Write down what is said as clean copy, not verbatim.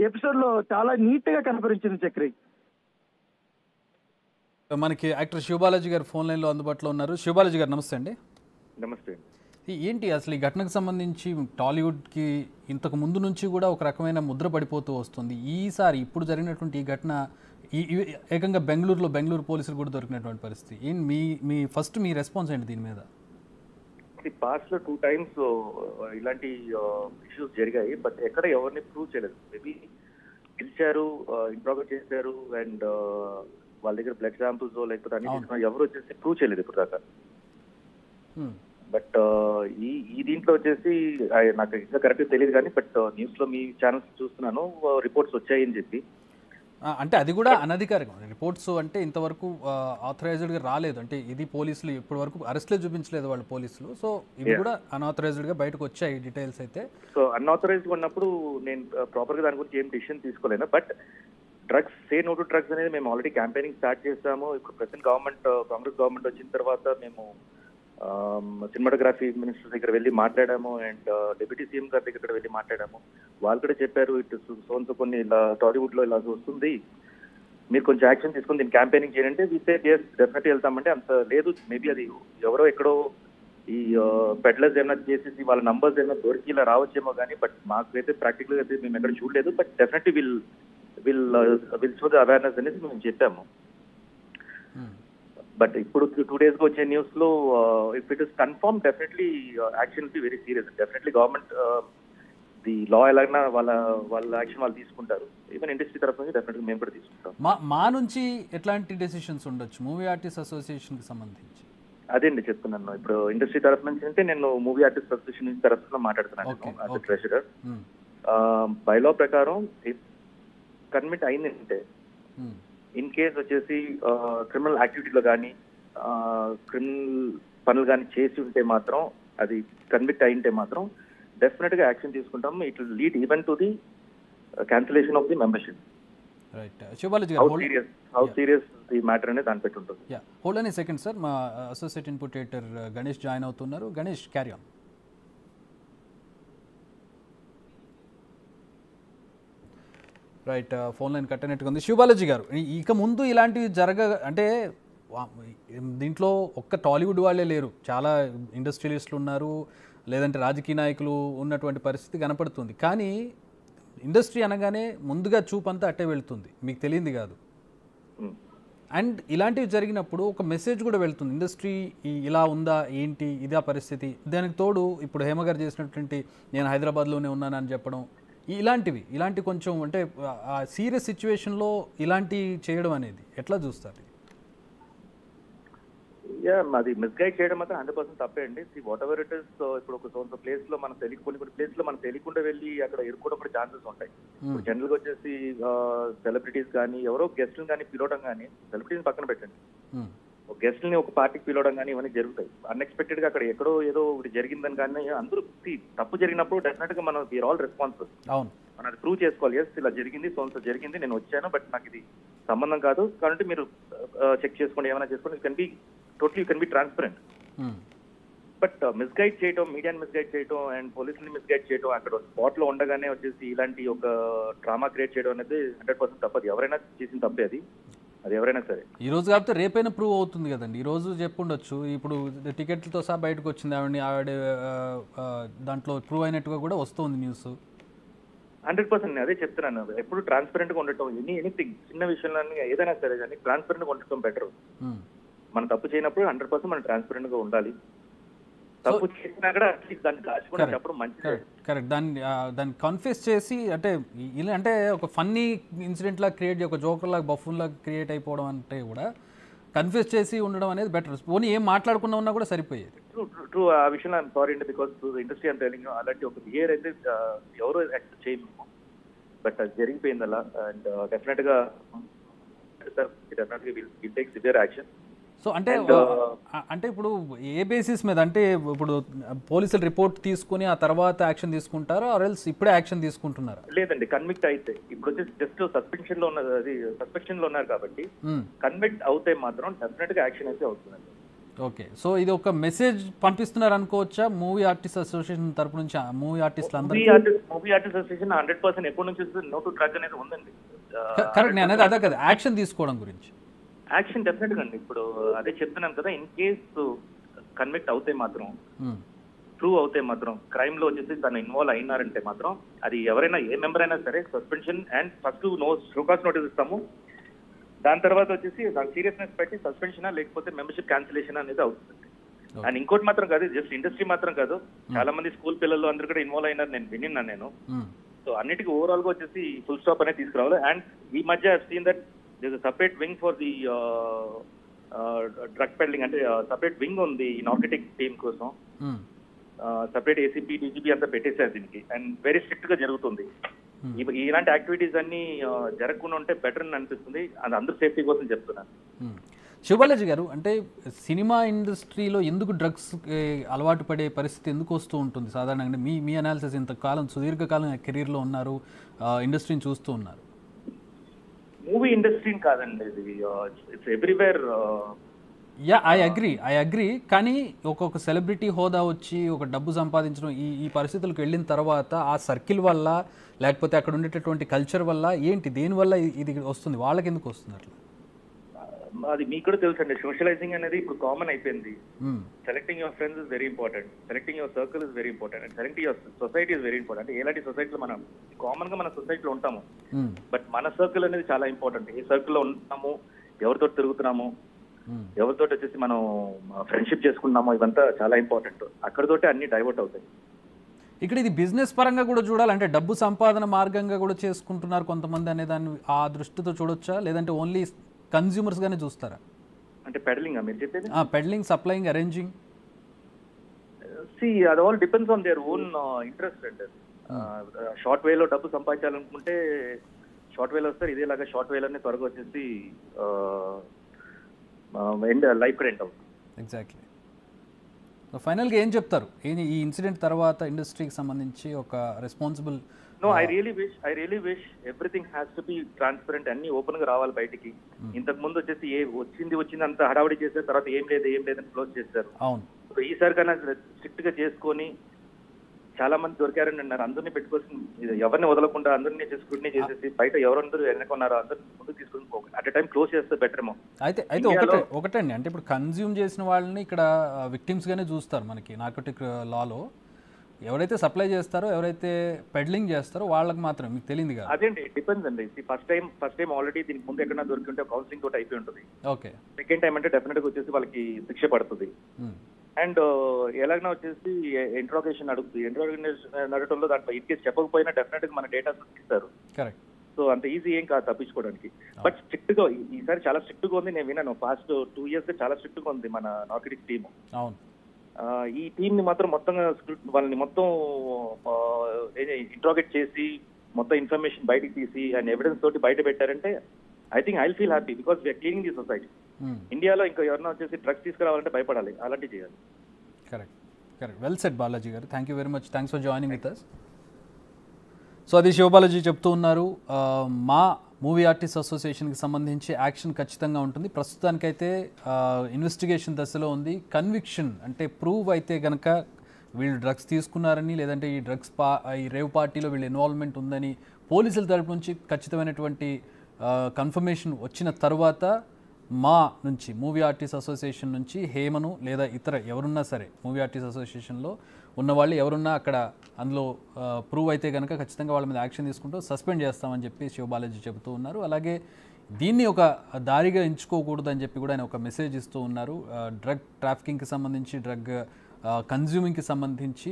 Episode లో చాలా neat గా కనపరించింది చక్రి. మనకి యాక్టర్ శివబాలాజీ గారు ఫోన్ లైన్లో అందుబాటులో ఉన్నారు. శివబాలాజీ గారు నమస్తే అండి. నమస్తే. ఏంటి అసలు ఈ ఘటనకు సంబంధించి టాలీవుడ్కి ఇంతకు ముందు నుంచి కూడా ఒక రకమైన ముద్ర పడిపోతూ వస్తుంది. ఈసారి ఇప్పుడు జరిగినటువంటి ఈ ఘటన ఏకంగా బెంగళూరు పోలీసులు కూడా దొరికినటువంటి పరిస్థితి ఏంటి? మీ రెస్పాన్స్ ఏంటి దీని మీద? పాస్ట్ లో 2 times ఇలాంటి ఇష్యూస్ జరిగాయి. బట్ ఎక్కడ ఎవరిని ప్రూవ్ చేయలేదు. మేబీ పిలిచారు, ఇంట్రాగేట్ చేశారు అండ్ వాళ్ళ దగ్గర బ్లడ్ శాంపుల్స్ లేకపోతే అన్ని ఎవరు వచ్చేసి ప్రూవ్ చేయలేదు ఇప్పుడు దాకా. బట్ ఈ దీంట్లో వచ్చేసి నాకు ఇంకా కరెక్ట్ తెలియదు కానీ బట్ న్యూస్ లో మీ ఛానల్స్ చూస్తున్నాను, రిపోర్ట్స్ వచ్చాయని చెప్పి. అంటే అది కూడా అనధికారికం రిపోర్ట్స్, అంటే ఇంతవరకు ఆథరైజ్డ్గా రాలేదు. అంటే ఇది పోలీసులు ఇప్పటి వరకు అరెస్ట్లే చూపించలేదు వాళ్ళు పోలీసులు. సో ఇవి కూడా అన్ఆథరైజ్డ్గా బయటకు వచ్చాయి డీటెయిల్స్ అయితే. సో అన్ఆథరైజ్డ్ ఉన్నప్పుడు నేను ప్రాపర్గా దాని గురించి ఏం డిసిషన్ తీసుకోలేను. But drugs, say no to drugs అనేది మేము ఆల్రెడీ క్యాంపెయినింగ్ స్టార్ట్ చేసాము. ఇప్పుడు ప్రెసెంట్ కాంగ్రెస్ గవర్నమెంట్ వచ్చిన తర్వాత మేము సినిమాటోగ్రఫీ మినిస్టర్ దగ్గర వెళ్ళి మాట్లాడాము అండ్ డిప్యూటీ సీఎం గారి దగ్గర వెళ్ళి మాట్లాడాము. వాళ్ళు కూడా చెప్పారు ఇటు సోన్స్ కొన్ని ఇలా టాలీవుడ్ లో ఇలా వస్తుంది, మీరు కొంచెం యాక్షన్ తీసుకుని దీన్ని క్యాంపెయినింగ్ చేయండి. వి సే yes డెఫినెట్లీ వెళ్తామంటే అంత లేదు. మేబీ అది ఎవరో ఎక్కడో ఈ పెడ్లర్స్ ఏమైనా చేసేసి వాళ్ళ నంబర్స్ ఏమైనా దొరికి ఇలా రావచ్చేమో కానీ బట్ మాకైతే ప్రాక్టికల్ అయితే మేము ఎక్కడ చూడలేదు. But definitely will show the awareness అనేది మేము చెప్పాము. బట్ ఇప్పుడు 2 days వచ్చే న్యూస్ లో if it is confirm definitely action will be very serious. Definitely government the law ఎలాగైనా వాళ్ళ యాక్షన్ వాళ్ళు తీసుకుంటారు. ఈవెన్ ఇండస్ట్రీ తరఫు నుంచి డెఫినెట్గా మేము కూడా తీసుకుంటాం. మా నుంచి ఎట్లాంటి డెసిషన్స్ ఉండొచ్చు మూవీ ఆర్టిస్ట్ అసోసియేషన్ కి సంబంధించి? అదే అండి చెప్తున్నాను. ఇప్పుడు ఇండస్ట్రీ తరఫు నుంచి అంటే నేను మూవీ ఆర్టిస్ట్ అసోసియేషన్ నుంచి తరఫున మాట్లాడుతున్నాను ట్రెషరర్. బైలా ప్రకారం కన్మిట్ అయిందంటే ఇన్ కేస్ వచ్చేసి క్రిమినల్ యాక్టివిటీలో కానీ క్రిమినల్ పనులు కానీ చేసి ఉంటే మాత్రం, అది కన్విక్ట్ అయింటే మాత్రం డెఫినెట్ గా యాక్షన్ తీసుకుంటాం. It will lead even to the cancellation of the membership. Right. Sivabalaji గారు, హౌ సీరియస్ ది మ్యాటర్ అనేది దాని పెట్టి ఉంటుంది. హోల్డ్ అని సెకండ్ సార్, మా associate input editor Ganesh join అవుతున్నారు. Ganesh, carry on. Right, phone line cut అయినట్టుగా ఉంది. శివబాలాజీ గారు, ఇక ముందు ఇలాంటివి అంటే దీంట్లో ఒక్క టాలీవుడ్ వాళ్ళే లేరు, చాలా ఇండస్ట్రియలిస్టులు ఉన్నారు, లేదంటే రాజకీయ నాయకులు ఉన్నటువంటి పరిస్థితి కనపడుతుంది. కానీ ఇండస్ట్రీ అనగానే ముందుగా చూపంతా అట్టే వెళ్తుంది, మీకు తెలియంది కాదు. అండ్ ఇలాంటివి జరిగినప్పుడు ఒక మెసేజ్ కూడా వెళ్తుంది, ఇండస్ట్రీ ఇలా ఉందా ఏంటి, ఇదే పరిస్థితి. దానికి తోడు ఇప్పుడు హేమ గారు చేసినటువంటి నేను హైదరాబాద్లోనే ఉన్నానని చెప్పడం, ఇలాంటి కొంచెం అంటే సీరియస్ సిచ్యువేషన్లో ఇలాంటి చేయడం అనేది ఎట్లా చూస్తారు? అది మిస్గైడ్ చేయడం మాత్రం 100% తప్పే అండి. వాట్ ఎవర్ ఇట్ ఇస్, ఇప్పుడు ఒక ప్లేస్ లో మనం కొన్ని ప్లేస్ లో మనం తెలియకుండా వెళ్ళి అక్కడ ఇరుక్కోవడం కూడా ఛాన్సెస్ ఉంటాయి. ఇప్పుడు జనరల్ గా వచ్చేసి సెలబ్రిటీస్ కానీ ఎవరో గెస్ట్లు కానీ పిలవడం కానీ, సెలబ్రిటీస్ పక్కన పెట్టండి, గెస్ట్ ని ఒక పార్టీకి పిలవడం కానీ ఇవన్నీ జరుగుతాయి. అన్ఎక్స్పెక్టెడ్ గా అక్కడ ఎక్కడో ఏదో ఒకటి జరిగిందని కానీ అందరూ తప్పు జరిగినప్పుడు డెఫినెట్ గా మనం వీఆర్ ఆల్ రెస్పాన్సిబుల్. మనం అది ప్రూవ్ చేసుకోవాలి. ఎస్ ఇలా జరిగింది, సో జరిగింది, నేను వచ్చాను, బట్ నాకు ఇది సంబంధం కాదు కాబట్టి మీరు చెక్ చేసుకోండి, ఏమైనా చేసుకోండి. You can be transparent. But misguide చేయటం, మీడియాని మిస్గైడ్ చేయటం అండ్ పోలీసుని మిస్గైడ్ చేయటం, అక్కడ స్పాట్ లో ఉండగానే వచ్చేసి ఇలాంటి ఒక డ్రామా క్రియేట్ చేయడం అనేది 100% తప్పదు. ఎవరైనా చేసిన తప్పే అది ఎవరైనా సరే. ఈ రోజు కాకపోతే రేపైనా ప్రూవ్ అవుతుంది కదండి. ఈ రోజు చెప్పుండొచ్చు, ఇప్పుడు టికెట్లతో సహా బయటకు వచ్చింది ఆవిడ దాంట్లో ప్రూవ్ అయినట్టుగా కూడా వస్తుంది న్యూస్. 100% అదే చెప్తున్నాను. ఎప్పుడు ట్రాన్స్పరెంట్ గా ఉండటం, ఎనీథింగ్ చిన్న విషయంలో ఏదైనా సరే కానీ ట్రాన్స్పరెంట్ గా ఉండటం బెటర్. మనం తప్పు చేయనప్పుడు 100% మనం ట్రాన్స్పరెంట్ గా ఉండాలి. తప్పు చేసినా కూడా అట్లీస్ట్ దాన్ని దాచుకునేటప్పుడు మంచిది. కరెక్ట్. దాన్ని కన్ఫెస్ చేసి అంటే ఇలా అంటే ఒక ఫన్నీ ఇన్సిడెంట్ లాగా క్రియేట్, ఒక జోకర్ లాగా బఫూన్ లాగా క్రియేట్ అయిపోవడం అంటే కూడా కన్ఫెస్ చేసి ఉండడం అనేది బెటర్. పోనీ ఏం మాట్లాడుకున్నా ఉన్నా కూడా సరిపోయేది. ట్రూ. ఆ విషయంలో ఐఎమ్ సారీ అండి, బికాస్ ఇండస్ట్రీ అండ్ టెలింగ్ అలాంటి ఒక బిహేవియర్ అయితే ఎవరో యాక్సెప్ట్ చేయము. బట్ అది జరిగిపోయింది అలా అండ్ డెఫినెట్ గా will take severe action. So అంటే ఇప్పుడు ఏ బేసిస్ మీద, అంటే ఇప్పుడు పోలీసులు రిపోర్ట్ తీసుకుని ఆ తర్వాత యాక్షన్ తీసుకుంటారా, ఆర్ ఎల్స్ ఇప్పుడే యాక్షన్ తీసుకుంటున్నారా? లేదండి, కన్విక్ట్ అయితే ఇప్పుడు వచ్చేసి జస్ట్ సస్పెన్షన్ లో ఉన్నారు కాబట్టి కన్విక్ట్ అవుతే మాత్రం డెఫినెట్ గా యాక్షన్ అయితే అవుతుందండి. ఓకే, సో ఇది ఒక మెసేజ్ పంపిస్తున్నారు అనుకోవచ్చా మూవీ ఆర్టిస్ట్ అసోసియేషన్ తరపు నుంచి మూవీ ఆర్టిస్టులు అందరూ? మూవీ ఆర్టిస్ట్ అసోసియేషన్ 100% ఎప్పటి నుంచి నో టు డ్రగ్ అనేది ఉందండి. కరెక్ట్, నేను అనేది అదే కదా, యాక్షన్ తీసుకోవడం గురించి. యాక్షన్ డెఫినెట్ గా అండి. ఇప్పుడు అదే చెప్తున్నాను కదా, ఇన్ కేస్ కన్విక్ట్ అవుతే మాత్రం, ప్రూవ్ అవుతే మాత్రం, క్రైమ్ లో వచ్చేసి తను ఇన్వాల్వ్ అయినారంటే మాత్రం అది ఎవరైనా ఏ మెంబర్ అయినా సరే suspension and first show cause notice ఇస్తాము. దాని తర్వాత వచ్చేసి దాని సీరియస్నెస్ పెట్టి సస్పెన్షన్ లేకపోతే మెంబర్షిప్ క్యాన్సిలేషన్ అనేది అవుతుంది. అండ్ ఇంకోటి మాత్రం కాదు, జస్ట్ ఇండస్ట్రీ మాత్రం కాదు, చాలా మంది స్కూల్ పిల్లలు అందరూ కూడా ఇన్వాల్వ్ అయినారు నేను విన్నాను నేను. సో అన్నిటికీ ఓవరాల్ గా వచ్చేసి ఫుల్ స్టాప్ అనేది తీసుకురావాలి. అండ్ ఈ మధ్య seen that this separate wing for the drug peddling, అంటే సపరేట్ వింగ్ ఉంది ఈ నార్కెటిక్ టీమ్ కోసం. సపరేట్ ఏసీపీ డీజీపీ అంతా పెట్టేశారు దీనికి. అండ్ వెరీ స్ట్రిక్ట్ గా జరుగుతుంది. ఇలాంటి యాక్టివిటీస్ అన్ని జరగకుండా ఉంటే బెటర్ అని అనిపిస్తుంది. అది అందరూ సేఫ్టీ కోసం చెప్తున్నాను. శివబాలాజీ గారు, అంటే సినిమా ఇండస్ట్రీలో ఎందుకు డ్రగ్స్ అలవాటు పడే పరిస్థితి ఎందుకు వస్తూ ఉంటుంది సాధారణంగా? మీ అనాలిసిస్, ఇంతకాలం సుదీర్ఘకాలం కెరీర్లో ఉన్నారు, ఇండస్ట్రీని చూస్తూ ఉన్నారు. మూవీ ఇండస్ట్రీని కాదండి, ఇది it's everywhere. Yeah, I agree. కానీ ఒక్కొక్క సెలబ్రిటీ హోదా వచ్చి ఒక డబ్బు సంపాదించడం, ఈ పరిస్థితులకు వెళ్ళిన తర్వాత ఆ సర్కిల్ వల్ల లేకపోతే అక్కడ ఉండేటటువంటి కల్చర్ వల్ల ఏంటి, దేనివల్ల ఇది వస్తుంది, వాళ్ళకి ఎందుకు వస్తుంది అట్లా? అది మీకు కూడా తెలుసు అండి, సోషలైజింగ్ అనేది ఇప్పుడు కామన్ అయిపోయింది. Selecting your friends is very important, selecting your circle is very important, and selecting your society is very important. ఎలాంటి సొసైటీలో మనం కామన్ గా మన సొసైటీలో ఉంటాము, బట్ మన సర్కిల్ అనేది చాలా ఇంపార్టెంట్. ఏ సర్కిల్లో ఉంటున్నాము, ఎవరితో తిరుగుతున్నాము, ఎవరితో వచ్చేసి మనం ఫ్రెండ్షిప్ చేసుకున్నాము, ఇవంతా చాలా ఇంపార్టెంట్. అక్కడితోటి అన్ని డైవర్ట్ అవుతాయి. ఇక్కడ ఇది బిజినెస్ పరంగా కూడా చూడాలంటే డబ్బు సంపాదన మార్గంగా కూడా చేసుకుంటున్నారు కొంతమంది అనే దాన్ని ఆ దృష్టితో చూడొచ్చా, లేదంటే ఓన్లీ కన్స్యూమర్స్ గానే చూస్తారా? అంటే పెడలింగ్ మీరు చెప్పేది? పెడలింగ్, సప్లయింగ్, అరేంజింగ్, అది all depends on their own interest అండి. షార్ట్ వేలో డబ్బు సంపాదించాలనుకుంటే షార్ట్ వేలో వస్తారు, ఇదేలాగా షార్ట్ వేలోనే త్వరగా వచ్చేసి లైఫ్ రెంట్ అవుతుంది. ఎగ్జాక్ట్లీ. ఫైనల్గా ఏం చెప్తారు ఈ ఇన్సిడెంట్ తర్వాత ఇండస్ట్రీకి సంబంధించి ఒక responsible? No, I really wish everything has to be transparent. అన్ని ఓపెన్ గా రావాలి బయటికి. ఇంతకు ముందు వచ్చేసి వచ్చింది అంత హడావడి చేశారు, తర్వాత ఏం లేదని క్లోజ్ చేశారు. అవును. సో ఈసారి కన్నా స్ట్రిక్ట్ గా చేసుకొని, చాలా మంది దొరికారని అన్నారు, అందరినీ పెట్టుకోసం ఎవరిని వదలకుండా అందరినీ స్క్రూటినీ చేసేసి బయట ఎవరందరూ ఎన్నుకున్నారో అందరినీ ముందుకు తీసుకుని అట్ ఎ టైం క్లోజ్ చేస్తే బెటరేమో. అయితే ఒకటండి, అంటే ఇప్పుడు కన్జ్యూమ్ చేసిన వాళ్ళని ఇక్కడ విక్టిమ్స్ గానే చూస్తారు మనకి నార్కోటిక్ లాలో. ఎవరైతే సప్లై చేస్తారో, ఎవరైతే పెడ్లింగ్ చేస్తారో వాళ్ళకి మాత్రం మీకు తెలియదు కదా. అదేండి, డిపెండ్స్ అండి. ఫస్ట్ టైం ఆల్రెడీ దీనికి ముందు ఎక్కడన్నా దొరికి ఉంటే కౌన్సిలింగ్ తోటి అయిపోయి ఉంటుంది. ఓకే. సెకండ్ టైం అంటే డెఫినెట్ గా వచ్చేసి వాళ్ళకి శిక్ష పడుతుంది. అండ్ ఎలాగైనా వచ్చేసి ఇంట్రాగేషన్ అడుగుతుంది. ఇంట్రాగేషన్ అడగడంలో దాంట్లో ఇన్ కేసు చెప్పకపోయినా డెఫినెట్ గా మన డేటా ఇస్తారు. కరెక్ట్. సో అంత ఈజీ ఏం కాదు తప్పించుకోవడానికి. బట్ స్ట్రిక్ట్ గా ఈసారి చాలా స్ట్రిక్ట్ గా ఉంది. నేను విన్నాను, పాస్ట్ 2 years చాలా స్ట్రిక్ట్ గా ఉంది మన నార్కోటిక్ టీమ్. అవును. ఈ టీమ్ ని మాత్రం మొత్తంగా వాళ్ళని మొత్తం ఇంట్రాగేట్ చేసి మొత్తం ఇన్ఫర్మేషన్ బయటకు తీసి అండ్ ఎవిడెన్స్ తోటి బయట పెట్టారంటే I think I feel happy because we are cleaning the society. ఇండియాలో ఇంకా ఎవరైనా వచ్చేసి డ్రగ్స్ తీసుకురావాలంటే భయపడాలి, అలాంటివి చేయాలి. కరెక్ట్. వెల్ సెడ్ బాలాజీ గారు, thank you very much. Thanks for joining with us. So అది శివబాలాజీ చెప్తూ ఉన్నారు. మా మూవీ ఆర్టిస్ట్ అసోసియేషన్కి సంబంధించి యాక్షన్ ఖచ్చితంగా ఉంటుంది. ప్రస్తుతానికైతే ఇన్వెస్టిగేషన్ దశలో ఉంది. కన్విక్షన్ అంటే ప్రూవ్ అయితే కనుక వీళ్ళు డ్రగ్స్ తీసుకున్నారని, లేదంటే ఈ రేవ్ పార్టీలో వీళ్ళ ఇన్వాల్వ్మెంట్ ఉందని పోలీసుల తరపు నుంచి ఖచ్చితమైనటువంటి కన్ఫర్మేషన్ వచ్చిన తర్వాత మా నుంచి మూవీ ఆర్టిస్ట్ అసోసియేషన్ నుంచి హేమను లేదా ఇతర ఎవరున్నా సరే మూవీ ఆర్టిస్ట్ అసోసియేషన్లో ఉన్నవాళ్ళు ఎవరున్నా అక్కడ అందులో ప్రూవ్ అయితే కనుక ఖచ్చితంగా వాళ్ళ మీద యాక్షన్ తీసుకుంటూ సస్పెండ్ చేస్తామని చెప్పి శివబాలాజీ చెబుతూ ఉన్నారు. అలాగే దీన్ని ఒక దారిగా ఎంచుకోకూడదు అని చెప్పి కూడా ఆయన ఒక మెసేజ్ ఇస్తూ ఉన్నారు. డ్రగ్ ట్రాఫికింగ్కి సంబంధించి, డ్రగ్ కన్జ్యూమింగ్కి సంబంధించి